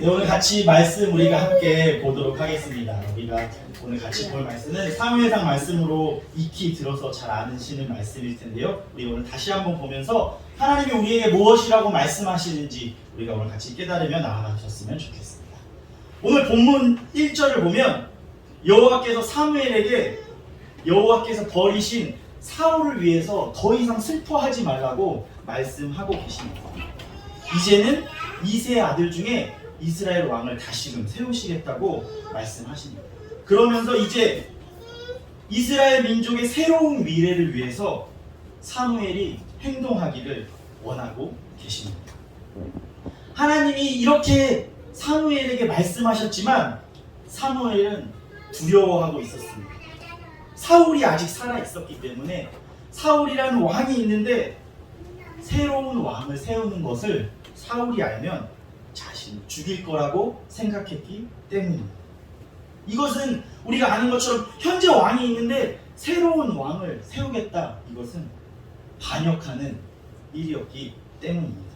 네, 오늘 같이 말씀 우리가 함께 보도록 하겠습니다. 우리가 오늘 같이 볼 말씀은 사무엘상 말씀으로 익히 들어서 잘 아시는 말씀일 텐데요. 우리 오늘 다시 한번 보면서 하나님이 우리에게 무엇이라고 말씀하시는지 우리가 오늘 같이 깨달으며 나아가셨으면 좋겠습니다. 오늘 본문 1절을 보면 여호와께서 사무엘에게 여호와께서 버리신 사울을 위해서 더 이상 슬퍼하지 말라고 말씀하고 계십니다. 이제는 이새의 아들 중에 이스라엘 왕을 다시금 세우시겠다고 말씀하십니다. 그러면서 이제 이스라엘 민족의 새로운 미래를 위해서 사무엘이 행동하기를 원하고 계십니다. 하나님이 이렇게 사무엘에게 말씀하셨지만 사무엘은 두려워하고 있었습니다. 사울이 아직 살아 있었기 때문에 사울이라는 왕이 있는데 새로운 왕을 세우는 것을 사울이 알면 자신을 죽일 거라고 생각했기 때문입니다. 이것은 우리가 아는 것처럼 현재 왕이 있는데 새로운 왕을 세우겠다. 이것은 반역하는 일이었기 때문입니다.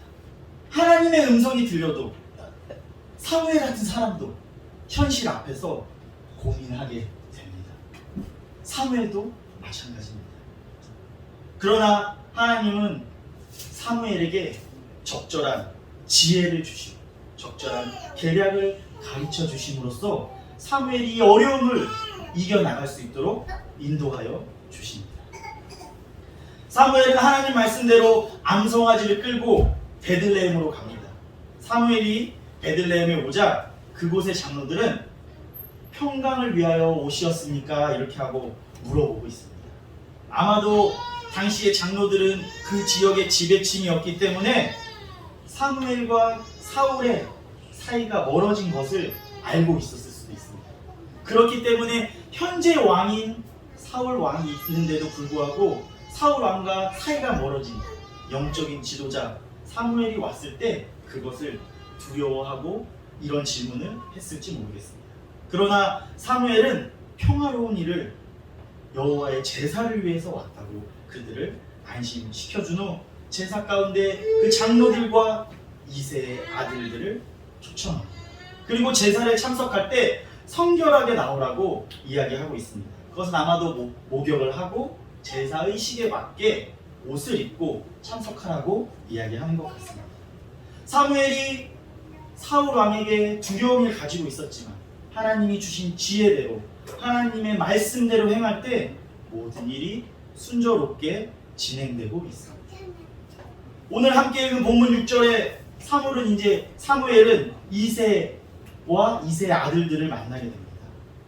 하나님의 음성이 들려도 사무엘 같은 사람도 현실 앞에서 고민하게 됩니다. 사무엘도 마찬가지입니다. 그러나 하나님은 사무엘에게 적절한 지혜를 주시고 적절한 계략을 가르쳐 주심으로써 사무엘이 이 어려움을 이겨나갈 수 있도록 인도하여 주십니다. 사무엘은 하나님 말씀대로 암송아지를 끌고 베들레헴으로 갑니다. 사무엘이 베들레헴에 오자 그곳의 장로들은 평강을 위하여 옷이었습니까? 이렇게 하고 물어보고 있습니다. 아마도 당시의 장로들은 그 지역의 지배층이었기 때문에 사무엘과 사울의 사이가 멀어진 것을 알고 있었을 수도 있습니다. 그렇기 때문에 현재 왕인 사울 왕이 있는데도 불구하고 사울 왕과 사이가 멀어진 영적인 지도자 사무엘이 왔을 때 그것을 두려워하고 이런 질문을 했을지 모르겠습니다. 그러나 사무엘은 평화로운 일을 여호와의 제사를 위해서 왔다고 그들을 안심시켜준 후 제사 가운데 그 장로들과 이새의 아들들을 초청합니다. 그리고 제사를 참석할 때 성결하게 나오라고 이야기하고 있습니다. 그것은 아마도 목욕을 하고 제사의식에 맞게 옷을 입고 참석하라고 이야기하는 것 같습니다. 사무엘이 사울 왕에게 두려움을 가지고 있었지만 하나님이 주신 지혜대로 하나님의 말씀대로 행할 때 모든 일이 순조롭게 진행되고 있습니다. 오늘 함께 읽은 본문 6절에 사무엘은 이새와 이새의 아들들을 만나게 됩니다.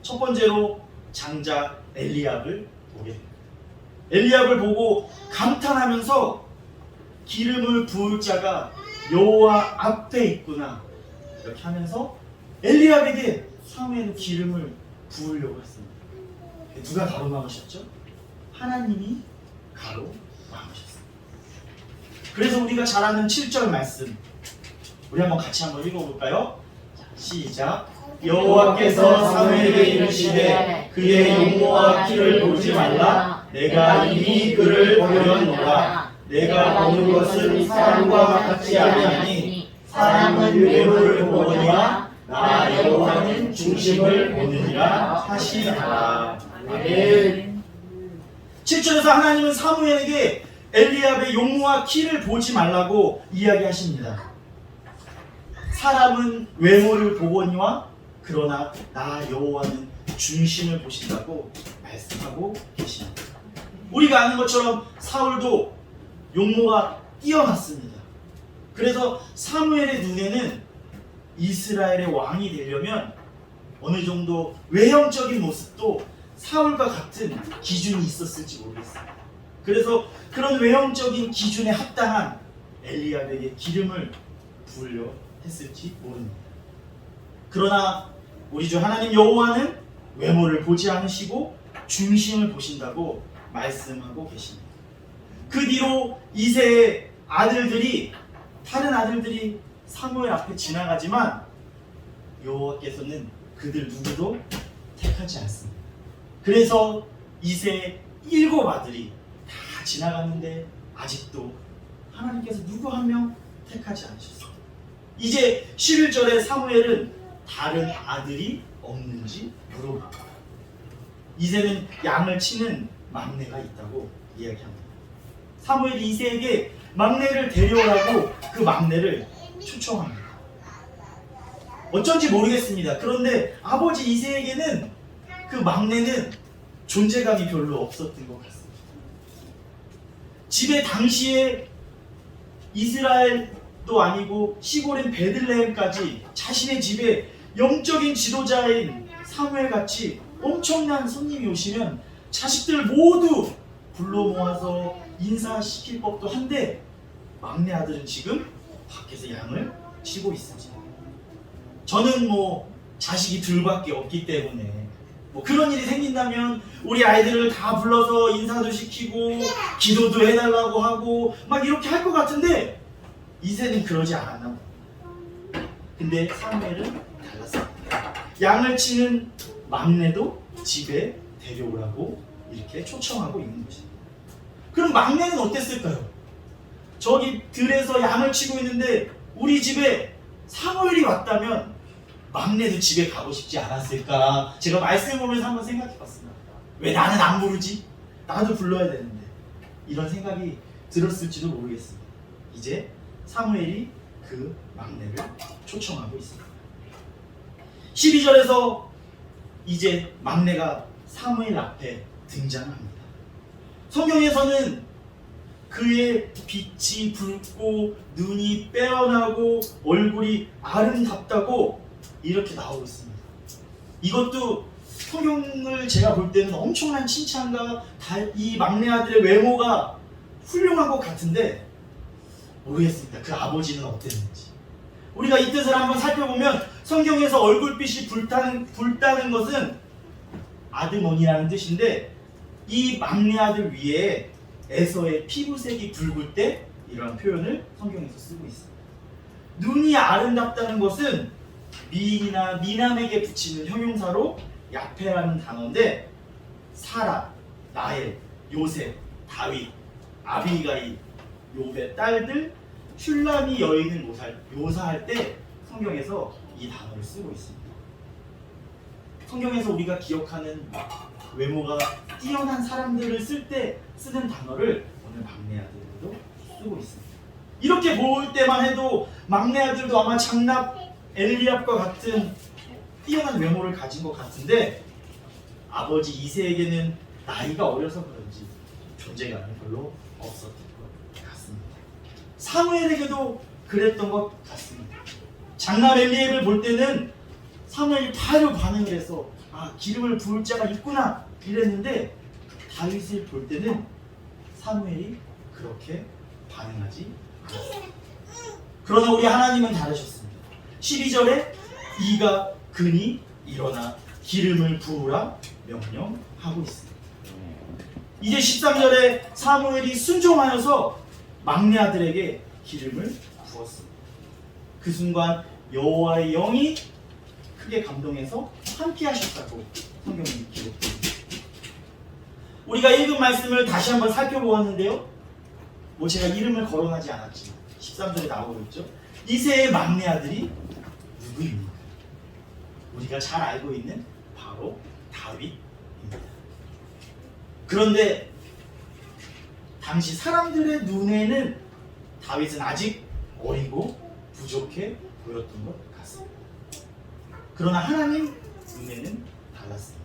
첫 번째로 장자 엘리압을 보게 됩니다. 엘리압을 보고 감탄하면서 기름을 부을 자가 여호와 앞에 있구나 이렇게 하면서 엘리압에게 사무엘은 기름을 부으려고 했습니다. 누가 가로막으셨죠? 하나님이 가로막으셨습니다. 그래서 우리가 잘 아는 7절 말씀 우리 같이 한번 읽어볼까요? 자, 시작. 여호와께서 사무엘에게 이르시되 그의 용모와 키를 보지 말라. 내가 이미 그를 버렸노라. 내가 보는 것은 사람과 같지 아니하니 사람은 외모를 보거니와 나 여호와는 중심을 보느니라 하시니라. 아멘. 7절에서 하나님은 사무엘에게 엘리압의 용모와 키를 보지 말라고 이야기하십니다. 사람은 외모를 보거니와 그러나 나 여호와는 중심을 보신다고 말씀하고 계십니다. 우리가 아는 것처럼 사울도 용모가 뛰어났습니다. 그래서 사무엘의 눈에는 이스라엘의 왕이 되려면 어느 정도 외형적인 모습도 사울과 같은 기준이 있었을지 모르겠습니다. 그래서 그런 외형적인 기준에 합당한 엘리압에게 기름을 부으려 했을지 모릅니다. 그러나 우리 주 하나님 여호와는 외모를 보지 않으시고 중심을 보신다고 말씀하고 계십니다. 그 뒤로 이새의 다른 아들들이 사무엘 앞에 지나가지만 여호와께서는 그들 누구도 택하지 않습니다. 그래서 이새의 7 아들이 다 지나갔는데 아직도 하나님께서 누구 한 명 택하지 않으셨습니다. 이제 11절에 사무엘은 다른 아들이 없는지 물어봅니다. 이제는 양을 치는 막내가 있다고 이야기합니다. 사무엘이 이새에게 막내를 데려오라고 그 막내를 초청합니다. 어쩐지 모르겠습니다. 그런데 아버지 이새에게는 그 막내는 존재감이 별로 없었던 것 같습니다. 집에 당시에 이스라엘도 아니고 시골인 베들레헴까지 자신의 집에 영적인 지도자인 사무엘같이 엄청난 손님이 오시면 자식들 모두 불러 모아서 인사시킬 법도 한데 막내 아들은 지금 밖에서 양을 치고 있습니다. 저는 자식이 둘밖에 없기 때문에 그런 일이 생긴다면 우리 아이들을 다 불러서 인사도 시키고 기도도 해달라고 하고 막 이렇게 할 것 같은데 이새는 그러지 않았나 봅니다. 근데 사무엘은 달랐습니다. 양을 치는 막내도 집에 데려오라고 이렇게 초청하고 있는 것입니다. 그럼 막내는 어땠을까요? 저기 들에서 양을 치고 있는데 우리 집에 사무엘이 왔다면 막내도 집에 가고 싶지 않았을까? 제가 말씀 보면서 한번 생각해 봤습니다. 왜 나는 안 부르지? 나도 불러야 되는데. 이런 생각이 들었을지도 모르겠습니다. 이제 사무엘이 그 막내를 초청하고 있습니다. 12절에서 이제 막내가 사무엘 앞에 등장합니다. 성경에서는 그의 빛이 붉고 눈이 빼어나고 얼굴이 아름답다고 이렇게 나오고 있습니다. 이것도 성경을 제가 볼 때는 엄청난 칭찬과 이 막내 아들의 외모가 훌륭한 것 같은데 모르겠습니다. 그 아버지는 어땠는지. 우리가 이 뜻을 한번 살펴보면 성경에서 얼굴빛이 붉다는 것은 아드몬이라는 뜻인데 이 막내 아들 위에 에서의 피부색이 붉을 때 이러한 표현을 성경에서 쓰고 있습니다. 눈이 아름답다는 것은 미인이나 미남에게 붙이는 형용사로 야페라는 단어인데 사라, 나엘, 요셉, 다윗, 아비가일, 욥의 딸들, 슐람이 여인을 묘사할 때 성경에서 이 단어를 쓰고 있습니다. 성경에서 우리가 기억하는 외모가 뛰어난 사람들을 쓸 때 쓰는 단어를 오늘 막내 아들도 쓰고 있습니다. 이렇게 볼 때만 해도 막내 아들도 아마 장납 엘리압과 같은 뛰어난 외모를 가진 것 같은데 아버지 이새에게는 나이가 어려서 그런지 존재감이 별로 없었던 것 같습니다. 사무엘에게도 그랬던 것 같습니다. 장남 엘리압을 볼 때는 사무엘이 바로 반응을 해서 기름을 부을 자가 있구나 이랬는데 다윗을 볼 때는 사무엘이 그렇게 반응하지 않았습니다. 그러나 우리 하나님은 다르셨습니다. 12절에 이가 그니 일어나 기름을 부으라 명령하고 있습니다. 이제 13절에 사무엘이 순종하여서 막내 아들에게 기름을 부었습니다. 그 순간 여호와의 영이 크게 감동해서 함께 하셨다고 성경이 기록됩니다. 우리가 읽은 말씀을 다시 한번 살펴보았는데요. 제가 이름을 거론하지 않았지만 13절에 나오고 있죠. 이새의 막내 아들이 누구입니까? 우리가 잘 알고 있는 바로 다윗입니다. 그런데 당시 사람들의 눈에는 다윗은 아직 어리고 부족해 보였던 것 같습니다. 그러나 하나님 눈에는 달랐습니다.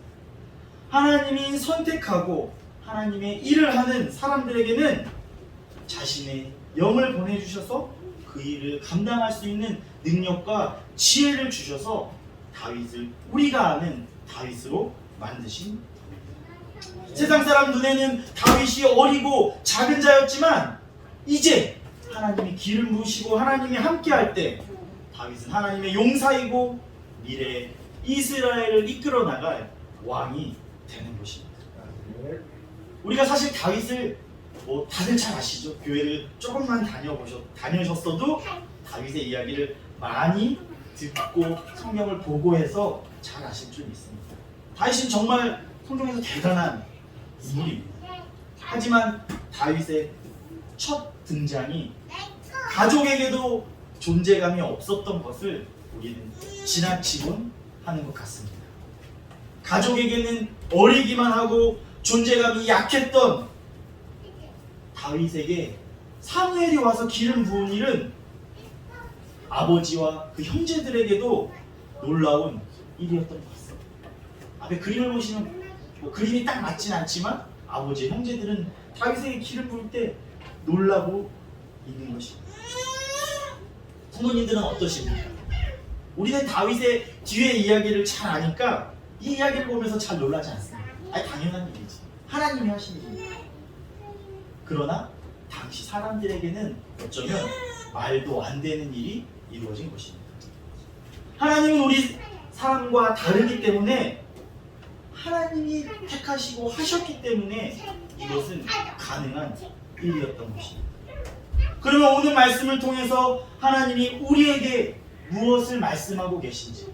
하나님이 선택하고 하나님의 일을 하는 사람들에게는 자신의 영을 보내주셔서 그 일을 감당할 수 있는 능력과 지혜를 주셔서 다윗을 우리가 아는 다윗으로 만드신 겁니다. 세상 사람 눈에는 다윗이 어리고 작은 자였지만 이제 하나님이 기름 부으시고 하나님이 함께할 때 다윗은 하나님의 용사이고 미래에 이스라엘을 이끌어 나갈 왕이 되는 것입니다. 우리가 사실 다윗을 다들 잘 아시죠? 교회를 조금만 다녀셨어도 다윗의 이야기를 많이 듣고 성경을 보고 해서 잘 아실 줄 믿습니다. 다윗은 정말 성경에서 대단한 인물입니다. 하지만 다윗의 첫 등장이 가족에게도 존재감이 없었던 것을 우리는 지나치곤 하는 것 같습니다. 가족에게는 어리기만 하고 존재감이 약했던 다윗에게 사무엘이 와서 기름 부은 일은 아버지와 그 형제들에게도 놀라운 일이었던 것 같습니다. 앞에 그림을 보시면 그림이 딱 맞진 않지만 아버지 형제들은 다윗에게 기름 부을 때 놀라고 있는 것입니다. 성도님들은 어떠십니까? 우리는 다윗의 뒤에 이야기를 잘 아니까 이 이야기를 보면서 잘 놀라지 않습니다. 당연한 일이지. 하나님이 하신 일입니다. 그러나 당시 사람들에게는 어쩌면 말도 안 되는 일이 이루어진 것입니다. 하나님은 우리 사람과 다르기 때문에 하나님이 택하시고 하셨기 때문에 이것은 가능한 일이었던 것입니다. 그러면 오늘 말씀을 통해서 하나님이 우리에게 무엇을 말씀하고 계신지,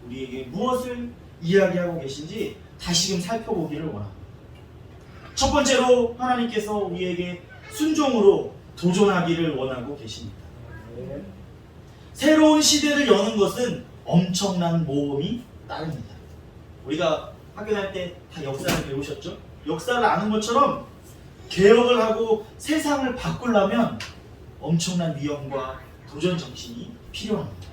우리에게 무엇을 이야기하고 계신지 다시금 살펴보기를 원합니다. 첫 번째로 하나님께서 우리에게 순종으로 도전하기를 원하고 계십니다. 새로운 시대를 여는 것은 엄청난 모험이 따릅니다. 우리가 학교 다닐 때 다 역사를 배우셨죠? 역사를 아는 것처럼 개혁을 하고 세상을 바꾸려면 엄청난 위험과 도전 정신이 필요합니다.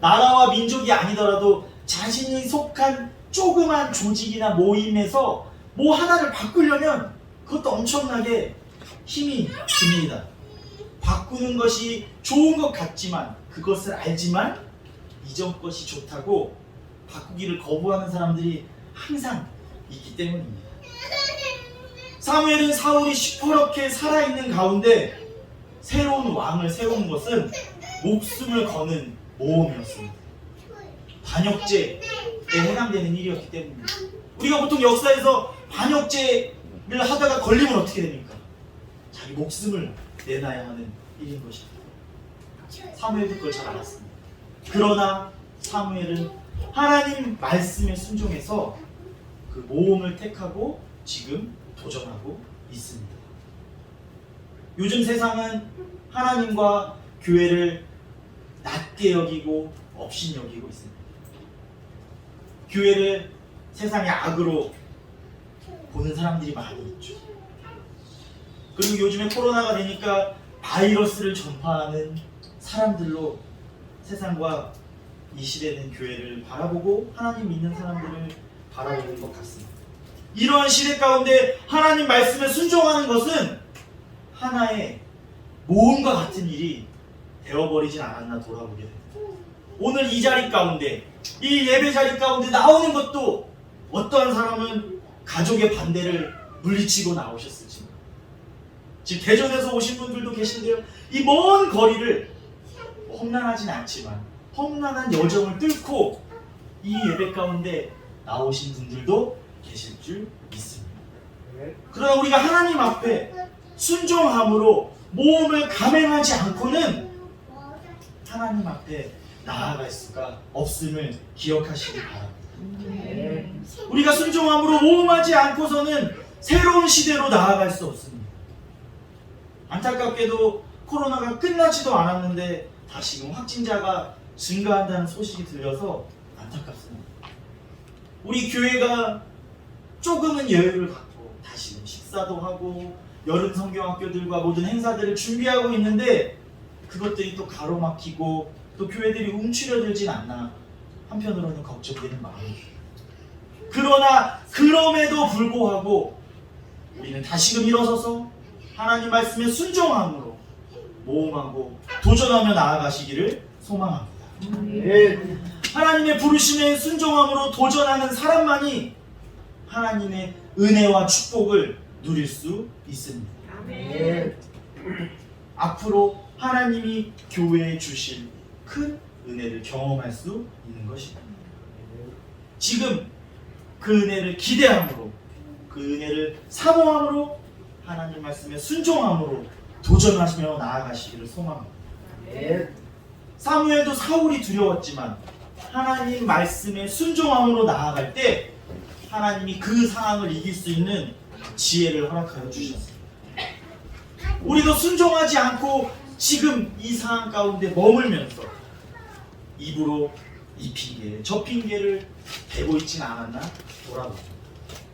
나라와 민족이 아니더라도 자신이 속한 조그만 조직이나 모임에서 뭐 하나를 바꾸려면 그것도 엄청나게 힘이 듭니다. 바꾸는 것이 좋은 것 같지만 그것을 알지만 이전 것이 좋다고 바꾸기를 거부하는 사람들이 항상 있기 때문입니다. 사무엘은 사울이 시퍼렇게 살아있는 가운데 새로운 왕을 세우는 것은 목숨을 거는 모험이었습니다. 반역죄에 해당되는 일이었기 때문입니다. 우리가 보통 역사에서 반역죄를 하다가 걸리면 어떻게 됩니까? 자기 목숨을 내놔야 하는 일인 것입니다. 사무엘도 그걸 잘 알았습니다. 그러나 사무엘은 하나님 말씀에 순종해서 그 모험을 택하고 지금 도전하고 있습니다. 요즘 세상은 하나님과 교회를 낮게 여기고 업신여기고 있습니다. 교회를 세상의 악으로 보는 사람들이 많이 있죠. 그리고 요즘에 코로나가 되니까 바이러스를 전파하는 사람들로 세상과 이 시대는 교회를 바라보고 하나님 믿는 사람들을 바라보는 것 같습니다. 이러한 시대 가운데 하나님 말씀에 순종하는 것은 하나의 모험과 같은 일이 되어버리진 않았나 돌아보게 됩니다. 오늘 이 자리 가운데, 이 예배 자리 가운데 나오는 것도 어떠한 사람은 가족의 반대를 물리치고 나오셨을지, 지금 대전에서 오신 분들도 계신데요, 이 먼 거리를 험난하진 않지만 험난한 여정을 뚫고 이 예배 가운데 나오신 분들도 계실 줄 믿습니다. 그러나 우리가 하나님 앞에 순종함으로 모험을 감행하지 않고는 하나님 앞에 나아갈 수가 없음을 기억하시기 바랍니다. 우리가 순종함으로 모험하지 않고서는 새로운 시대로 나아갈 수 없습니다. 안타깝게도 코로나가 끝나지도 않았는데 다시금 확진자가 증가한다는 소식이 들려서 안타깝습니다. 우리 교회가 조금은 여유를 갖고 다시금 식사도 하고 여름 성경학교들과 모든 행사들을 준비하고 있는데 그것들이 또 가로막히고 또 교회들이 움츠려들진 않나 한편으로는 걱정되는 마음입니다. 그러나 그럼에도 불구하고 우리는 다시금 일어서서 하나님 말씀에 순종함으로 모험하고 도전하며 나아가시기를 소망합니다. 하나님의 부르심에 순종함으로 도전하는 사람만이 하나님의 은혜와 축복을 누릴 수 있습니다. 앞으로 하나님이 교회에 주실 큰 은혜를 경험할 수 있는 것입니다. 지금 그 은혜를 기대함으로, 그 은혜를 사모함으로 하나님 말씀에 순종함으로 도전하시며 나아가시기를 소망합니다. 사무엘도 사울이 두려웠지만 하나님 말씀에 순종함으로 나아갈 때 하나님이 그 상황을 이길 수 있는 지혜를 허락하여 주셨습니다. 우리도 순종하지 않고 지금 이 상황 가운데 머물면서 입으로 이 핑계 저 핑계를 대고 있지는 않았나 돌아보죠.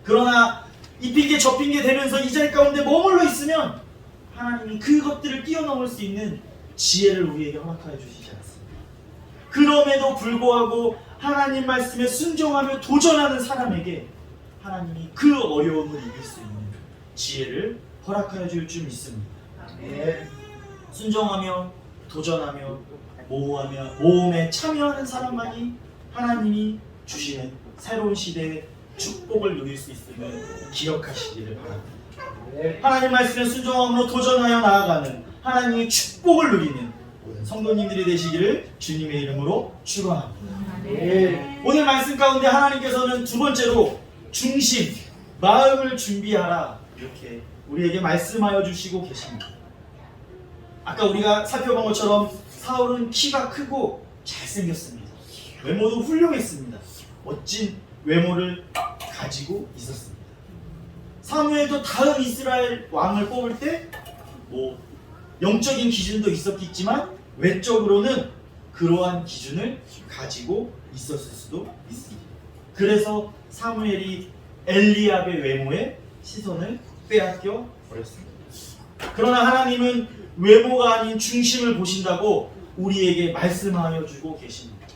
그러나 이 핑계 저 핑계 대면서 이 자리 가운데 머물러 있으면 하나님이 그것들을 뛰어넘을 수 있는 지혜를 우리에게 허락하여 주시지 않습니다. 그럼에도 불구하고 하나님 말씀에 순종하며 도전하는 사람에게 하나님이 그 어려움을 이길 수 있는 지혜를 허락하여 줄 줄 믿습니다. 순종하며 도전하며 모험에 참여하는 사람만이 하나님이 주시는 새로운 시대의 축복을 누릴 수 있음을 기억하시기를 바랍니다. 하나님 말씀에 순종함으로 도전하여 나아가는 하나님의 축복을 누리는 모든 성도님들이 되시기를 주님의 이름으로 축원합니다. 오늘 말씀 가운데 하나님께서는 두 번째로 중심, 마음을 준비하라 이렇게 우리에게 말씀하여 주시고 계십니다. 아까 우리가 살펴본 것처럼 사울은 키가 크고 잘생겼습니다. 외모도 훌륭했습니다. 멋진 외모를 가지고 있었습니다. 사무엘도 다음 이스라엘 왕을 뽑을 때 영적인 기준도 있었겠지만 외적으로는 그러한 기준을 가지고 있었을 수도 있습니다. 그래서 사무엘이 엘리압의 외모에 시선을 빼앗겨 버렸습니다. 그러나 하나님은 외모가 아닌 중심을 보신다고 우리에게 말씀하여 주고 계십니다.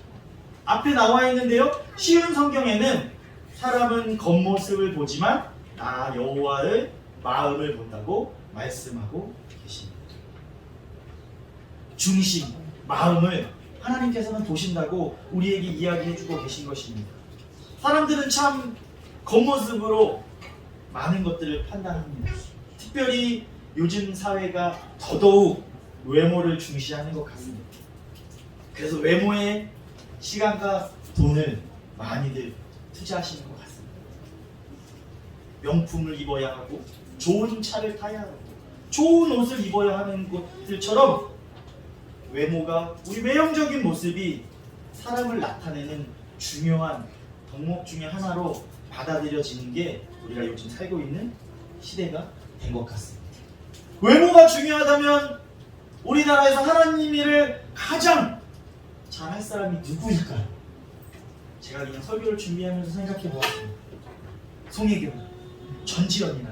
앞에 나와 있는데요, 쉬운 성경에는 사람은 겉모습을 보지만 나 여호와의 마음을 본다고 말씀하고 계십니다. 중심, 마음을 하나님께서는 보신다고 우리에게 이야기해주고 계신 것입니다. 사람들은 참 겉모습으로 많은 것들을 판단합니다. 특별히 요즘 사회가 더더욱 외모를 중시하는 것 같습니다. 그래서 외모에 시간과 돈을 많이들 투자하시는 것 같습니다. 명품을 입어야 하고 좋은 차를 타야 하고 좋은 옷을 입어야 하는 것들처럼 외모가, 우리 외형적인 모습이 사람을 나타내는 중요한 덕목 중에 하나로 받아들여지는 게 우리가 요즘 살고 있는 시대가 된 것 같습니다. 외모가 중요하다면 우리나라에서 하나님 일을 가장 잘할 사람이 누구일까요? 제가 그냥 설교를 준비하면서 생각해 보았습니다. 송혜교, 전지현이나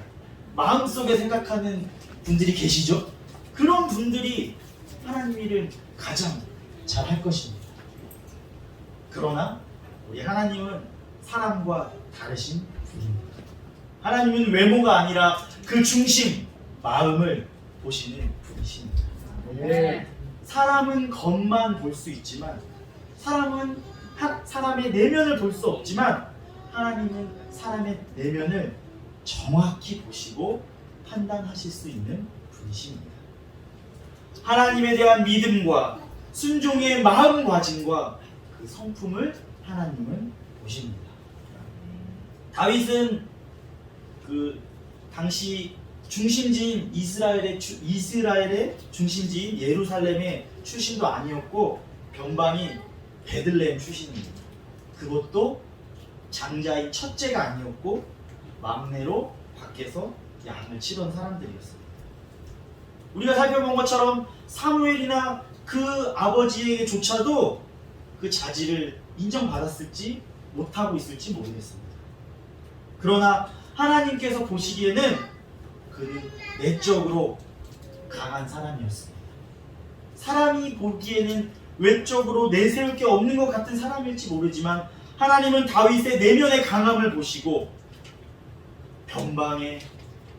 마음속에 생각하는 분들이 계시죠? 그런 분들이 하나님 일을 가장 잘할 것입니다. 그러나 우리 하나님은 사람과 다르신 분입니다. 하나님은 외모가 아니라 그 중심, 마음을 보시는 분이십니다. 사람은 겉만 볼 수 있지만 사람의 내면을 볼 수 없지만 하나님은 사람의 내면을 정확히 보시고 판단하실 수 있는 분이십니다. 하나님에 대한 믿음과 순종의 마음가짐과 그 성품을 하나님은 보십니다. 다윗은 그 당시 중심지인 이스라엘의 중심지인 예루살렘의 출신도 아니었고 병방이 베들레헴 출신입니다. 그것도 장자인 첫째가 아니었고 막내로 밖에서 양을 치던 사람들이었습니다. 우리가 살펴본 것처럼 사무엘이나 그 아버지에게조차도 그 자질을 인정받았을지 못하고 있을지 모르겠습니다. 그러나 하나님께서 보시기에는 그는 내적으로 강한 사람이었습니다. 사람이 보기에는 외적으로 내세울 게 없는 것 같은 사람일지 모르지만 하나님은 다윗의 내면의 강함을 보시고 변방의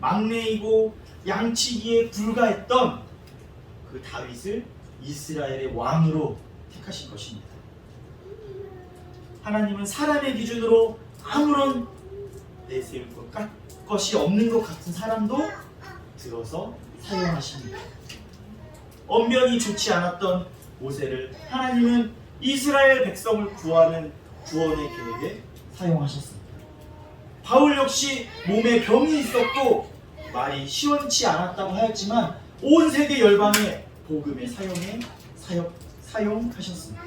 막내이고 양치기에 불과했던 그 다윗을 이스라엘의 왕으로 택하신 것입니다. 하나님은 사람의 기준으로 아무런 내세울 것이 없는 것 같은 사람도 들어서 사용하십니다. 언변이 좋지 않았던 모세를 하나님은 이스라엘 백성을 구하는 구원의 계획에 사용하셨습니다. 바울 역시 몸에 병이 있었고 말이 시원치 않았다고 하였지만 온 세계 열방의 복음에 사용하셨습니다.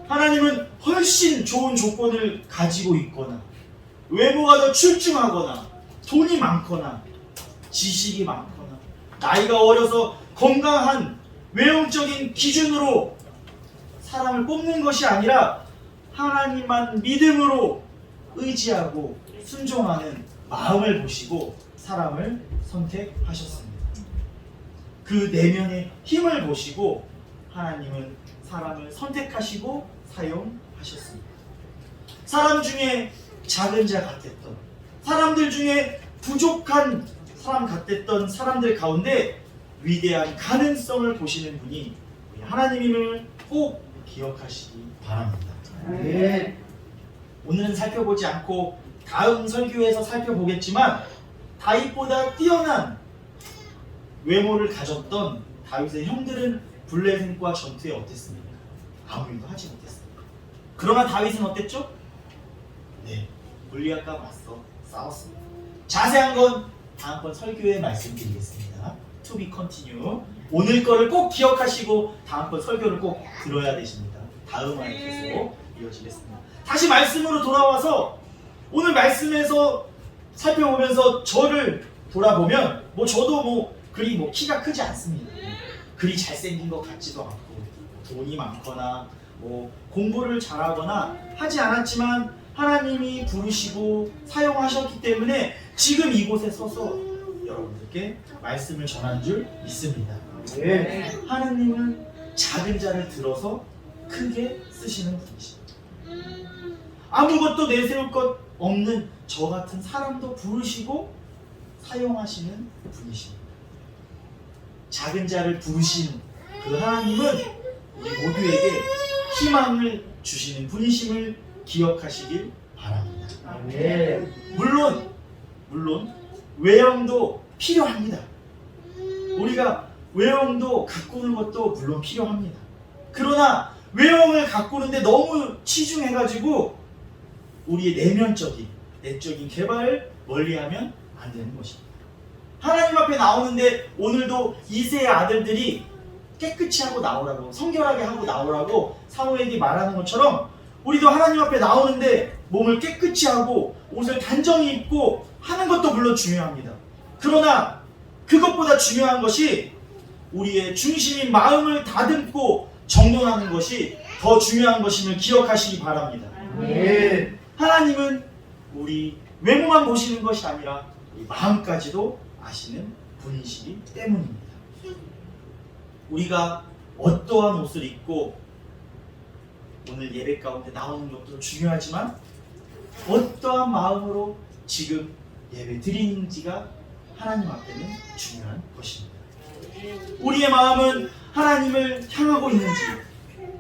하나님은 훨씬 좋은 조건을 가지고 있거나 외모가 더 출중하거나 돈이 많거나 지식이 많거나 나이가 어려서 건강한 외형적인 기준으로 사람을 뽑는 것이 아니라 하나님만 믿음으로 의지하고 순종하는 마음을 보시고 사람을 선택하셨습니다. 그 내면의 힘을 보시고 하나님은 사람을 선택하시고 사용하셨습니다. 사람 중에 작은 자 같았던, 사람들 중에 부족한 사람 같았던 사람들 가운데 위대한 가능성을 보시는 분이 우리 하나님임을 꼭 기억하시기 바랍니다. 네. 오늘은 살펴보지 않고 다음 설교에서 살펴보겠지만 다윗보다 뛰어난 외모를 가졌던 다윗의 형들은 블레셋과 전투에 어땠습니까? 아무 일도 하지 못했습니다. 그러나 다윗은 어땠죠? 네, 골리앗과 맞서 싸웠습니다. 자세한 건 다음번 설교에 말씀드리겠습니다. To be continue. 오늘 거를 꼭 기억하시고 다음번 설교를 꼭 들어야 되십니다. 다음 화에 계속 이어지겠습니다. 다시 말씀으로 돌아와서 오늘 말씀에서 살펴보면서 저를 돌아보면 저도 그리 키가 크지 않습니다. 그리 잘생긴 것 같지도 않고 돈이 많거나 공부를 잘하거나 하지 않았지만 하나님이 부르시고 사용하셨기 때문에 지금 이곳에 서서 여러분들께 말씀을 전한 줄 믿습니다. 네. 하나님은 작은 자를 들어서 크게 쓰시는 분이십니다. 아무것도 내세울 것 없는 저 같은 사람도 부르시고 사용하시는 분이십니다. 작은 자를 부르시는 그 하나님은 우리 모두에게 희망을 주시는 분이심을 기억하시길 바랍니다. 네. 물론 외형도 필요합니다. 우리가 외형도 가꾸는 것도 물론 필요합니다. 그러나 외형을 가꾸는데 너무 치중해가지고 우리의 내적인 개발을 멀리하면 안 되는 것입니다. 하나님 앞에 나오는데 오늘도 이새의 아들들이 깨끗이 하고 나오라고, 성결하게 하고 나오라고 사무엘이 말하는 것처럼 우리도 하나님 앞에 나오는데 몸을 깨끗이 하고 옷을 단정히 입고 하는 것도 물론 중요합니다. 그러나 그것보다 중요한 것이 우리의 중심인 마음을 다듬고 정돈하는 것이 더 중요한 것임을 기억하시기 바랍니다. 네. 하나님은 우리 외모만 보시는 것이 아니라 우리 마음까지도 아시는 분이시기 때문입니다. 우리가 어떠한 옷을 입고 오늘 예배 가운데 나오는 것도 중요하지만 어떠한 마음으로 지금 예배 드리는지가 하나님 앞에는 중요한 것입니다. 우리의 마음은 하나님을 향하고 있는지,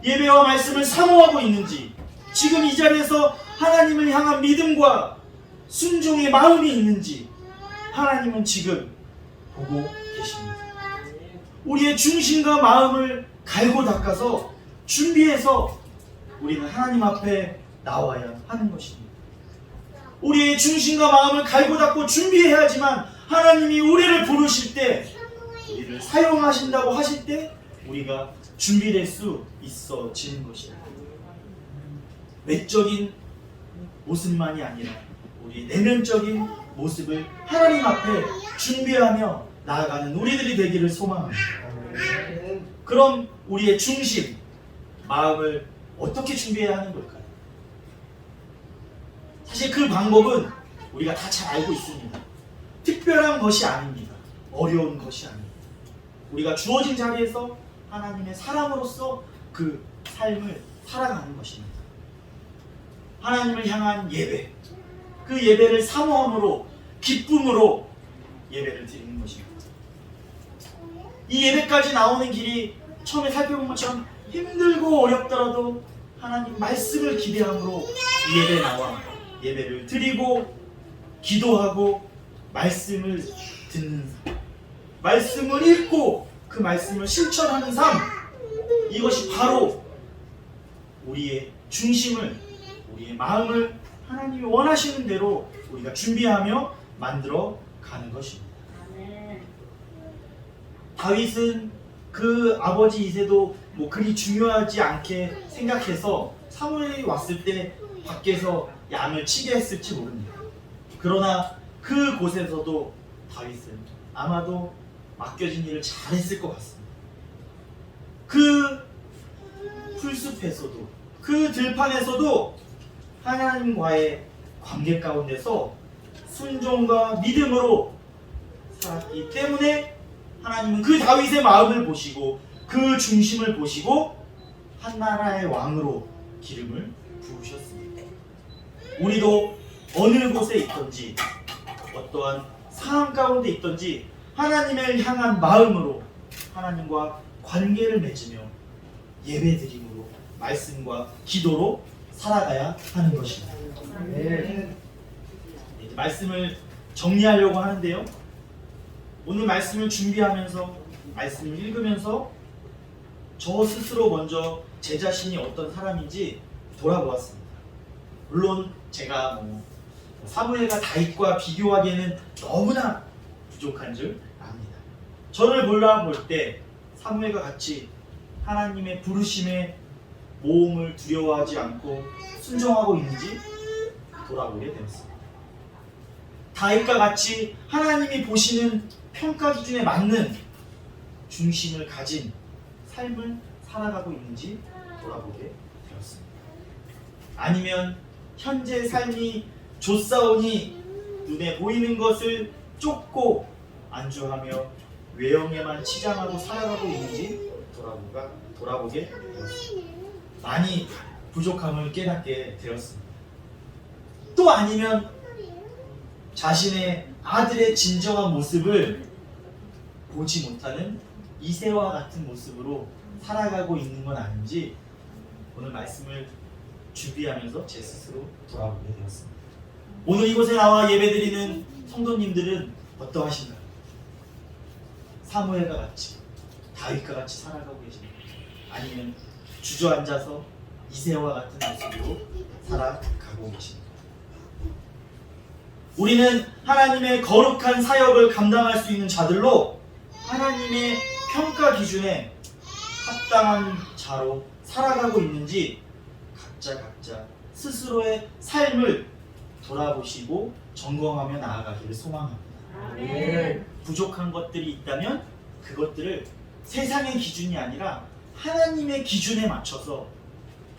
예배와 말씀을 사모하고 있는지, 지금 이 자리에서 하나님을 향한 믿음과 순종의 마음이 있는지 하나님은 지금 보고 계십니다. 우리의 중심과 마음을 갈고 닦아서 준비해서 우리는 하나님 앞에 나와야 하는 것입니다. 우리의 중심과 마음을 갈고 닦고 준비해야지만 하나님이 우리를 부르실 때, 우리를 사용하신다고 하실 때 우리가 준비될 수 있어지는 것입니다. 외적인 모습만이 아니라 우리 내면적인 모습을 하나님 앞에 준비하며 나아가는 우리들이 되기를 소망합니다. 그럼 우리의 중심, 마음을 어떻게 준비해야 하는 걸까요? 사실 그 방법은 우리가 다 잘 알고 있습니다. 특별한 것이 아닙니다. 어려운 것이 아닙니다. 우리가 주어진 자리에서 하나님의 사람으로서 그 삶을 살아가는 것입니다. 하나님을 향한 예배, 그 예배를 사모함으로, 기쁨으로 예배를 드리는 것입니다. 이 예배까지 나오는 길이 처음에 살펴본 것처럼 힘들고 어렵더라도 하나님 말씀을 기대함으로 이 예배에 나와 예배를 드리고 기도하고 말씀을 듣는 삶, 말씀을 읽고 그 말씀을 실천하는 삶, 이것이 바로 우리의 중심을, 우리의 마음을 하나님이 원하시는 대로 우리가 준비하며 만들어 가는 것입니다. 다윗은 그 아버지 이새도 그리 중요하지 않게 생각해서 사무엘이 왔을 때 밖에서 양을 치게 했을지 모릅니다. 그러나 그 곳에서도 다윗은 아마도 맡겨진 일을 잘했을 것 같습니다. 그 풀숲에서도 그 들판에서도 하나님과의 관계 가운데서 순종과 믿음으로 살았기 때문에 하나님은 그 다윗의 마음을 보시고 그 중심을 보시고 한 나라의 왕으로 기름을 부으셨습니다. 우리도 어느 곳에 있든지 어떠한 상황 가운데 있든지 하나님을 향한 마음으로 하나님과 관계를 맺으며 예배드림으로 말씀과 기도로 살아가야 하는 것입니다. 아멘. 이제 말씀을 정리하려고 하는데요. 오늘 말씀을 준비하면서 말씀을 읽으면서 저 스스로 먼저 제 자신이 어떤 사람인지 돌아보았습니다. 물론 제가 사무엘과 다윗과 비교하기에는 너무나 부족한 줄 압니다. 저를 몰라볼 때 사무엘과 같이 하나님의 부르심에 모험을 두려워하지 않고 순종하고 있는지 돌아보게 되었습니다. 다윗과 같이 하나님이 보시는 평가 기준에 맞는 중심을 가진 삶을 살아가고 있는지 돌아보게 되었습니다. 아니면 현재 삶이 좋사오니 눈에 보이는 것을 쫓고 안주하며 외형에만 치장하고 살아가고 있는지 돌아보게 되었습니다. 많이 부족함을 깨닫게 되었습니다. 또 아니면 자신의 아들의 진정한 모습을 보지 못하는 이새와 같은 모습으로 살아가고 있는 건 아닌지 오늘 말씀을 준비하면서 제 스스로 돌아보게 되었습니다. 오늘 이곳에 나와 예배드리는 성도님들은 어떠하신가요? 사무엘과 같이 다윗과 같이 살아가고 계십니까? 아니면 주저앉아서 이새와 같은 모습으로 살아가고 계십니까? 우리는 하나님의 거룩한 사역을 감당할 수 있는 자들로 하나님의 평가 기준에 합당한 자로 살아가고 있는지 각자 스스로의 삶을 돌아보시고 점검하며 나아가기를 소망합니다. 아멘. 부족한 것들이 있다면 그것들을 세상의 기준이 아니라 하나님의 기준에 맞춰서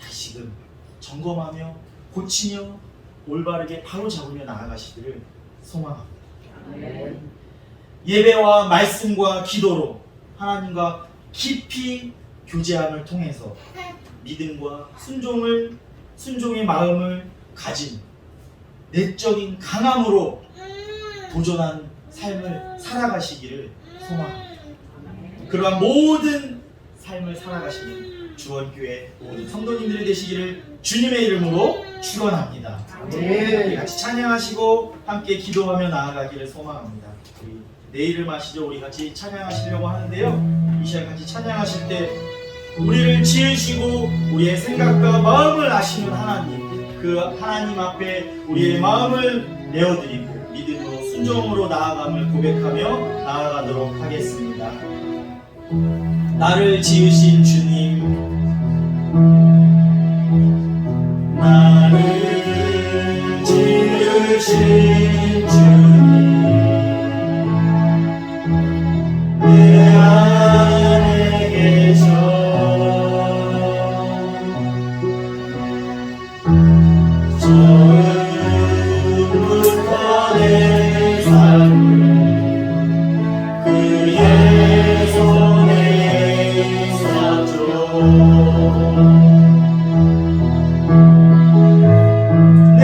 다시금 점검하며 고치며 올바르게 바로잡으며 나아가시기를 소망합니다. 아멘. 예배와 말씀과 기도로 하나님과 깊이 교제함을 통해서 믿음과 순종의 마음을 가진 내적인 강함으로 도전한 삶을 살아가시기를 소망합니다. 그러한 모든 삶을 살아가시는 주원교회 모든 성도님들이 되시기를 주님의 이름으로 축원합니다. 아멘. 같이 찬양하시고 함께 기도하며 나아가기를 소망합니다. 우리 내일을 마시죠. 우리 같이 찬양하시려고 하는데요. 이 시간 같이 찬양하실 때 우리를 지으시고 우리의 생각과 마음을 아시는 하나님, 그 하나님 앞에 우리의 마음을 내어드리고 믿음으로 순종으로 나아감을 고백하며 나아가도록 하겠습니다. 나를 지으신 주님, 나를 지으신 주님, 내 안에 계셔. 처음부터 내 삶을 그의 손에 있었죠. 내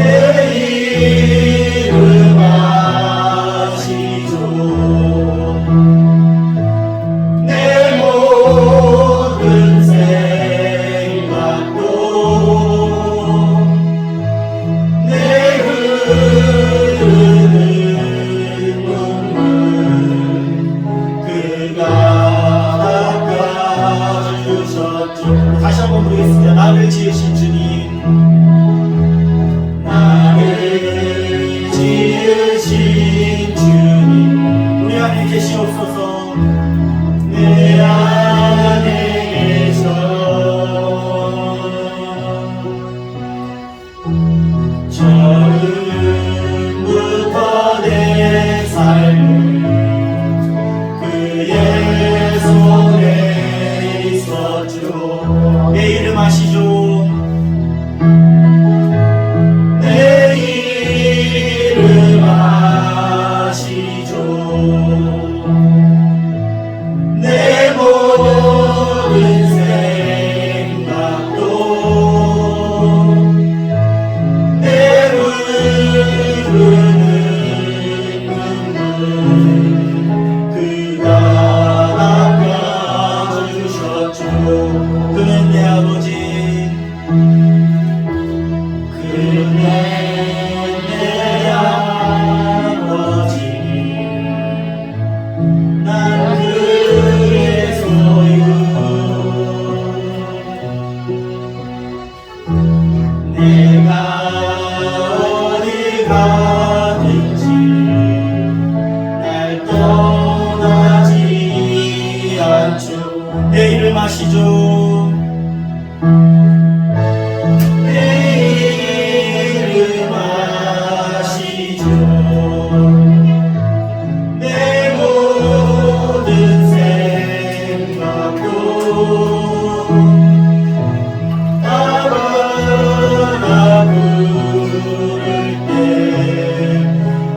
이름 내 이름 아시죠? 내 이름 아시죠? 내 모든 생각도 내 흐르는 눈물 그가 닦아주셨죠. 그는 내 아버지, 그는 내 아버지, 난 그래서요 내가 어디 가든지 날 떠나지 않죠. 내 이름 아시죠? 내 이름 아시죠? 내 모든 생각도 아바라 부를 때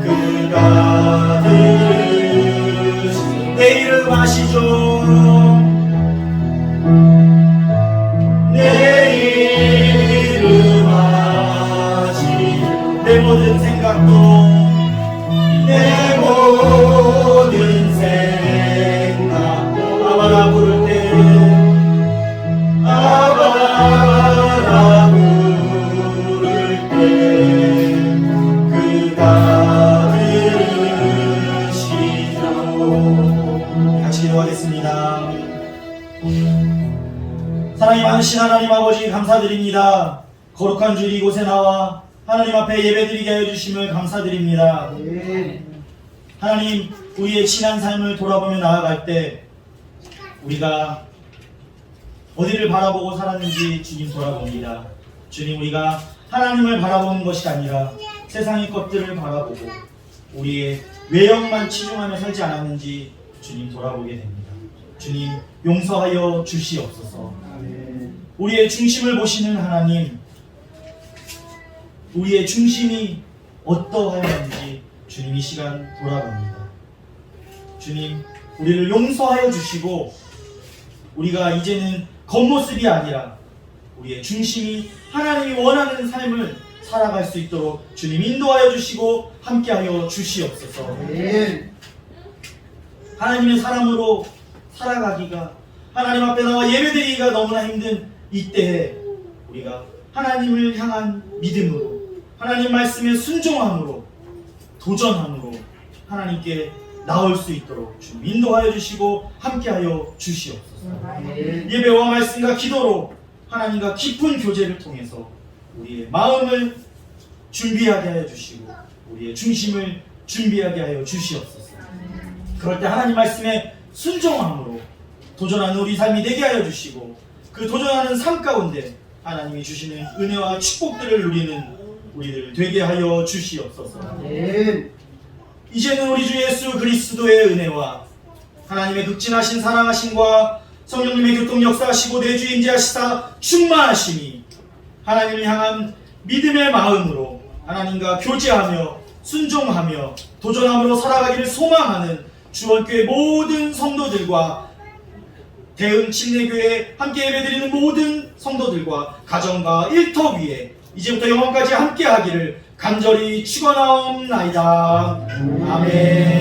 그가 들으시 내 이름 아시죠? 내 이름 아시죠? 내 모든 생각도 내 모든 생각도 아바라 부를 때 아바라 부를 때 그가 들으시죠. 같이 기도하겠습니다. 사랑이 많으신 하나님 아버지 감사드립니다. 거룩한 주일 이곳에 나와 하나님 앞에 예배드리게 하여 주심을 감사드립니다. 하나님, 우리의 지난 삶을 돌아보며 나아갈 때 우리가 어디를 바라보고 살았는지 주님 돌아봅니다. 주님, 우리가 하나님을 바라보는 것이 아니라 세상의 것들을 바라보고 우리의 외형만 치중하며 살지 않았는지 주님 돌아보게 됩니다. 주님, 용서하여 주시옵소서. 우리의 중심을 보시는 하나님, 우리의 중심이 어떠하였는지 주님 이 시간 돌아봅니다. 주님, 우리를 용서하여 주시고 우리가 이제는 겉모습이 아니라 우리의 중심이 하나님이 원하는 삶을 살아갈 수 있도록 주님 인도하여 주시고 함께하여 주시옵소서. 하나님의 사람으로 살아가기가, 하나님 앞에 나와 예배드리기가 너무나 힘든 이때에 우리가 하나님을 향한 믿음으로, 하나님 말씀에 순종함으로, 도전함으로 하나님께 나올 수 있도록 주님 인도하여 주시고 함께하여 주시옵소서. 예배와 말씀과 기도로 하나님과 깊은 교제를 통해서 우리의 마음을 준비하게 하여 주시고 우리의 중심을 준비하게 하여 주시옵소서. 그럴 때 하나님 말씀에 순종함으로 도전하는 우리 삶이 되게 하여 주시고 그 도전하는 삶 가운데 하나님이 주시는 은혜와 축복들을 누리는 우리들 되게 하여 주시옵소서. 이제는 우리 주 예수 그리스도의 은혜와 하나님의 극진하신 사랑하심과 성령님의 교통 역사하시고 내주 임재하시사 충만하심이 하나님을 향한 믿음의 마음으로 하나님과 교제하며 순종하며 도전함으로 살아가기를 소망하는 주원교회 모든 성도들과 대흥 침례교회 함께 예배드리는 모든 성도들과 가정과 일터 위에 이제부터 영원까지 함께하기를 간절히 축원하옵나이다. 아멘.